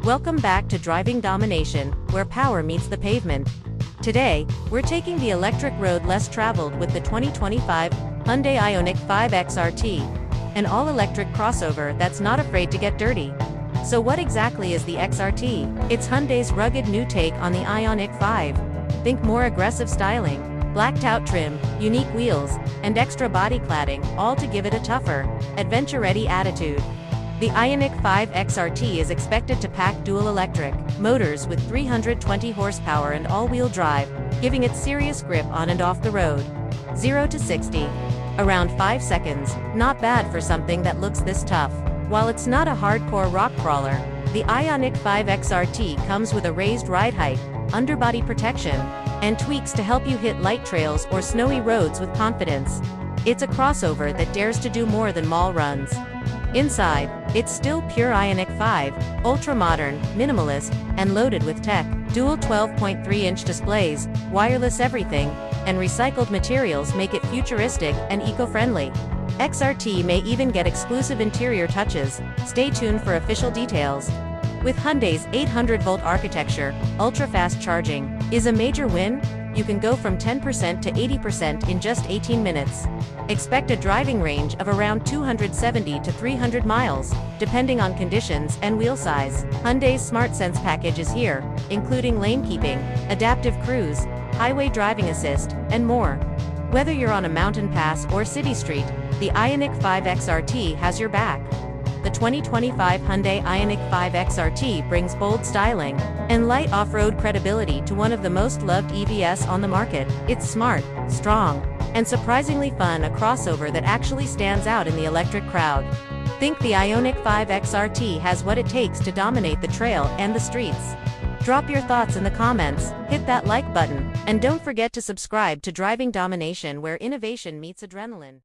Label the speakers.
Speaker 1: Welcome back to Driving Domination, where power meets the pavement. Today, we're taking the electric road less traveled with the 2025 Hyundai Ioniq 5 XRT, an all-electric crossover that's not afraid to get dirty. So what exactly is the XRT? It's Hyundai's rugged new take on the Ioniq 5. Think more aggressive styling, blacked-out trim, unique wheels, and extra body cladding, all to give it a tougher, adventure-ready attitude. The Ioniq 5 XRT is expected to pack dual electric motors with 320 horsepower and all-wheel drive, giving it serious grip on and off the road. 0 to 60. Around 5 seconds, not bad for something that looks this tough. While it's not a hardcore rock crawler, the Ioniq 5 XRT comes with a raised ride height, underbody protection, and tweaks to help you hit light trails or snowy roads with confidence. It's a crossover that dares to do more than mall runs. Inside, it's still pure Ioniq 5, ultra-modern, minimalist, and loaded with tech. Dual 12.3-inch displays, wireless everything, and recycled materials make it futuristic and eco-friendly. XRT may even get exclusive interior touches. Stay tuned for official details. With Hyundai's 800-volt architecture, ultra-fast charging is a major win. You can go from 10% to 80% in just 18 minutes. Expect a driving range of around 270 to 300 miles, depending on conditions and wheel size. Hyundai's SmartSense package is here, including lane keeping, adaptive cruise, highway driving assist, and more. Whether you're on a mountain pass or city street, the Ioniq 5 XRT has your back. The 2025 Hyundai Ioniq 5 XRT brings bold styling and light off-road credibility to one of the most loved EVs on the market. It's smart, strong, and surprisingly fun, a crossover that actually stands out in the electric crowd. Think the Ioniq 5 XRT has what it takes to dominate the trail and the streets. Drop your thoughts in the comments, hit that like button, and don't forget to subscribe to Driving Domination, where innovation meets adrenaline.